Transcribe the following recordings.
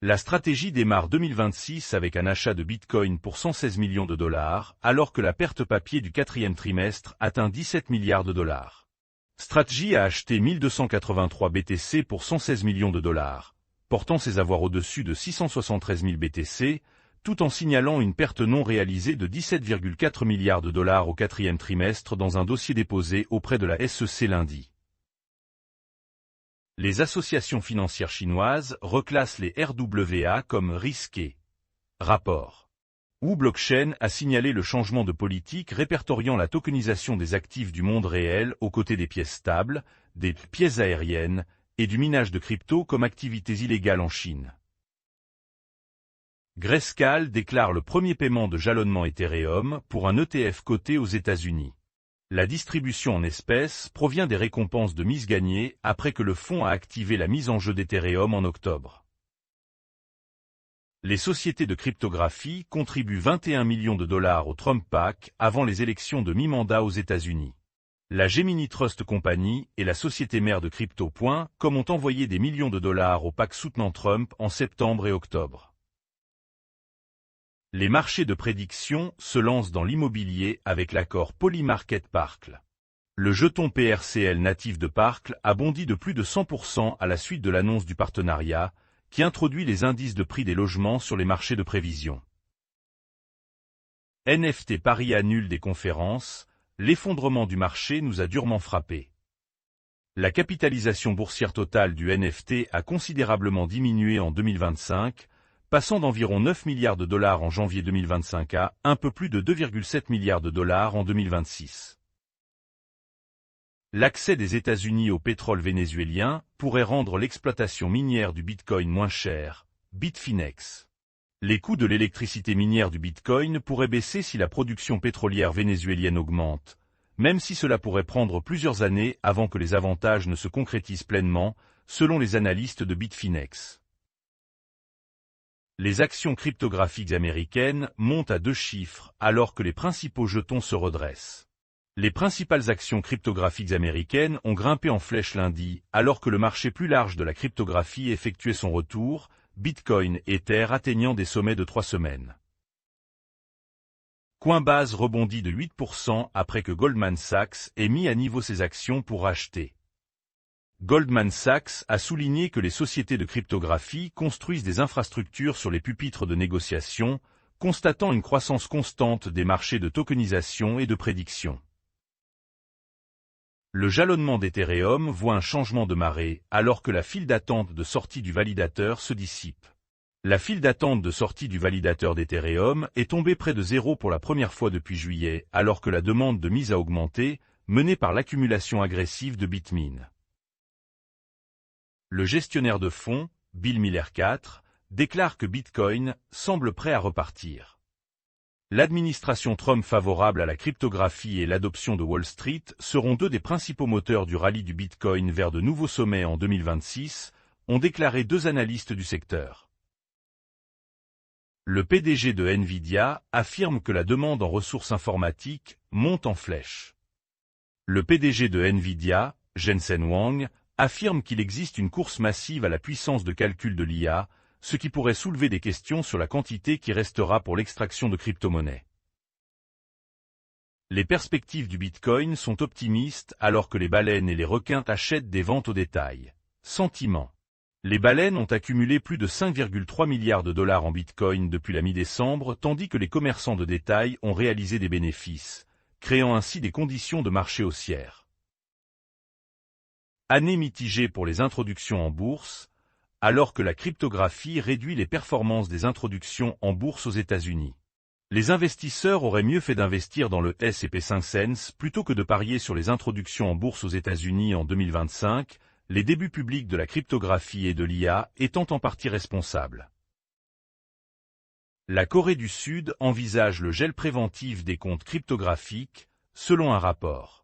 La stratégie démarre 2026 avec un achat de Bitcoin pour 116 millions de dollars, alors que la perte papier du quatrième trimestre atteint 17 milliards de dollars. Strategy a acheté 1283 BTC pour 116 millions de dollars, portant ses avoirs au-dessus de 673 000 BTC, tout en signalant une perte non réalisée de 17,4 milliards de dollars au quatrième trimestre dans un dossier déposé auprès de la SEC lundi. Les associations financières chinoises reclassent les RWA comme risqués. Rapport. Wu Blockchain a signalé le changement de politique répertoriant la tokenisation des actifs du monde réel aux côtés des pièces stables, des pièces aériennes et du minage de crypto comme activités illégales en Chine. Grayscale déclare le premier paiement de jalonnement Ethereum pour un ETF coté aux États-Unis. La distribution en espèces provient des récompenses de mise gagnées après que le fonds a activé la mise en jeu d'Ethereum en octobre. Les sociétés de cryptographie contribuent 21 millions de dollars au Trump PAC avant les élections de mi-mandat aux États-Unis. La Gemini Trust Company et la société mère de Crypto.com ont envoyé des millions de dollars au PAC soutenant Trump en septembre et octobre. Les marchés de prédiction se lancent dans l'immobilier avec l'accord Polymarket Parkley. Le jeton PRCL natif de Parkley a bondi de plus de 100% à la suite de l'annonce du partenariat, qui introduit les indices de prix des logements sur les marchés de prévision. NFT Paris annule des conférences, l'effondrement du marché nous a durement frappés. La capitalisation boursière totale du NFT a considérablement diminué en 2025, passant d'environ 9 milliards de dollars en janvier 2025 à un peu plus de 2,7 milliards de dollars en 2026. L'accès des États-Unis au pétrole vénézuélien pourrait rendre l'exploitation minière du Bitcoin moins chère, Bitfinex. Les coûts de l'électricité minière du Bitcoin pourraient baisser si la production pétrolière vénézuélienne augmente, même si cela pourrait prendre plusieurs années avant que les avantages ne se concrétisent pleinement, selon les analystes de Bitfinex. Les actions cryptographiques américaines montent à 2 chiffres alors que les principaux jetons se redressent. Les principales actions cryptographiques américaines ont grimpé en flèche lundi, alors que le marché plus large de la cryptographie effectuait son retour, Bitcoin et Ether atteignant des sommets de 3 semaines. Coinbase rebondit de 8% après que Goldman Sachs ait mis à niveau ses actions pour racheter. Goldman Sachs a souligné que les sociétés de cryptographie construisent des infrastructures sur les pupitres de négociation, constatant une croissance constante des marchés de tokenisation et de prédiction. Le jalonnement d'Ethereum voit un changement de marée alors que la file d'attente de sortie du validateur se dissipe. La file d'attente de sortie du validateur d'Ethereum est tombée près de zéro pour la première fois depuis juillet alors que la demande de mise a augmenté, menée par l'accumulation agressive de Bitmain. Le gestionnaire de fonds, Bill Miller IV, déclare que Bitcoin semble prêt à repartir. L'administration Trump favorable à la cryptographie et l'adoption de Wall Street seront deux des principaux moteurs du rallye du Bitcoin vers de nouveaux sommets en 2026, ont déclaré 2 analystes du secteur. Le PDG de Nvidia affirme que la demande en ressources informatiques monte en flèche. Le PDG de Nvidia, Jensen Huang, affirme qu'il existe une course massive à la puissance de calcul de l'IA, ce qui pourrait soulever des questions sur la quantité qui restera pour l'extraction de crypto-monnaies. Les perspectives du Bitcoin sont optimistes alors que les baleines et les requins achètent des ventes au détail. Sentiment. Les baleines ont accumulé plus de 5,3 milliards de dollars en Bitcoin depuis la mi-décembre, tandis que les commerçants de détail ont réalisé des bénéfices, créant ainsi des conditions de marché haussière. Année mitigée pour les introductions en bourse, alors que la cryptographie réduit les performances des introductions en bourse aux États-Unis. Les investisseurs auraient mieux fait d'investir dans le S&P 500 plutôt que de parier sur les introductions en bourse aux États-Unis en 2025, les débuts publics de la cryptographie et de l'IA étant en partie responsables. La Corée du Sud envisage le gel préventif des comptes cryptographiques, selon un rapport.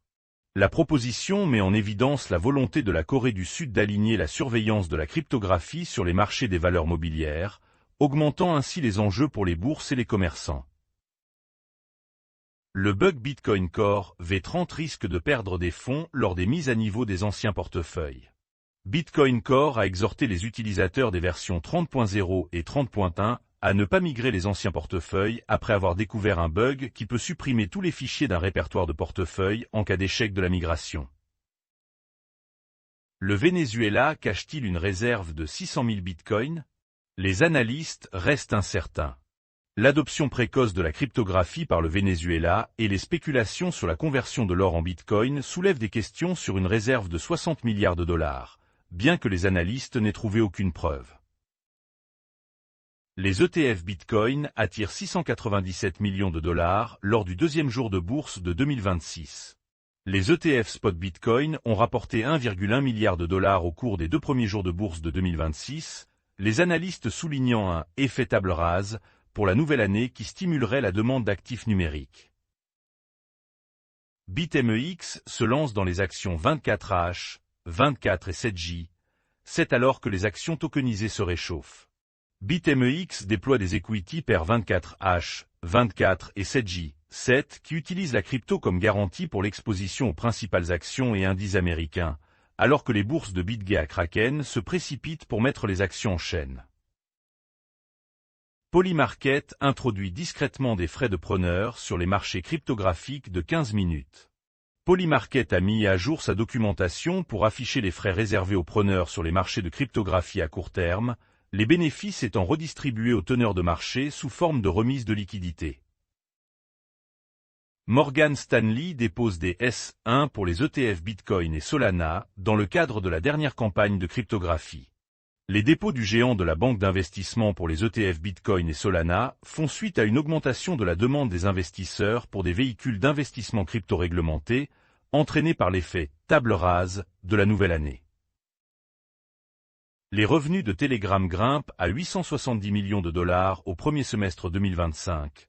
La proposition met en évidence la volonté de la Corée du Sud d'aligner la surveillance de la cryptographie sur les marchés des valeurs mobilières, augmentant ainsi les enjeux pour les bourses et les commerçants. Le bug Bitcoin Core V30 risque de perdre des fonds lors des mises à niveau des anciens portefeuilles. Bitcoin Core a exhorté les utilisateurs des versions 30.0 et 30.1 à ne pas migrer les anciens portefeuilles après avoir découvert un bug qui peut supprimer tous les fichiers d'un répertoire de portefeuille en cas d'échec de la migration. Le Venezuela cache-t-il une réserve de 600 000 bitcoins? Les analystes restent incertains. L'adoption précoce de la cryptographie par le Venezuela et les spéculations sur la conversion de l'or en bitcoin soulèvent des questions sur une réserve de 60 milliards de dollars, bien que les analystes n'aient trouvé aucune preuve. Les ETF Bitcoin attirent 697 millions de dollars lors du deuxième jour de bourse de 2026. Les ETF Spot Bitcoin ont rapporté 1,1 milliard de dollars au cours des 2 premiers jours de bourse de 2026, les analystes soulignant un « effet table rase » pour la nouvelle année qui stimulerait la demande d'actifs numériques. BitMEX se lance dans les actions 24H, 24 et 7J, c'est alors que les actions tokenisées se réchauffent. BitMEX déploie des equity pair 24H, 24 et 7J, 7 qui utilisent la crypto comme garantie pour l'exposition aux principales actions et indices américains, alors que les bourses de BitGay à Kraken se précipitent pour mettre les actions en chaîne. Polymarket introduit discrètement des frais de preneur sur les marchés cryptographiques de 15 minutes. Polymarket a mis à jour sa documentation pour afficher les frais réservés aux preneurs sur les marchés de cryptographie à court terme, les bénéfices étant redistribués aux teneurs de marché sous forme de remise de liquidités. Morgan Stanley dépose des S1 pour les ETF Bitcoin et Solana dans le cadre de la dernière campagne de cryptographie. Les dépôts du géant de la banque d'investissement pour les ETF Bitcoin et Solana font suite à une augmentation de la demande des investisseurs pour des véhicules d'investissement crypto-réglementés, entraînés par l'effet « table rase » de la nouvelle année. Les revenus de Telegram grimpent à 870 millions de dollars au premier semestre 2025.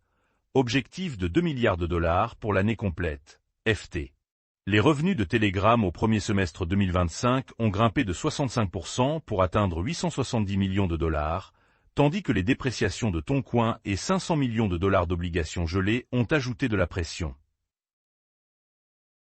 Objectif de 2 milliards de dollars pour l'année complète, FT. Les revenus de Telegram au premier semestre 2025 ont grimpé de 65% pour atteindre 870 millions de dollars, tandis que les dépréciations de Toncoin et 500 millions de dollars d'obligations gelées ont ajouté de la pression.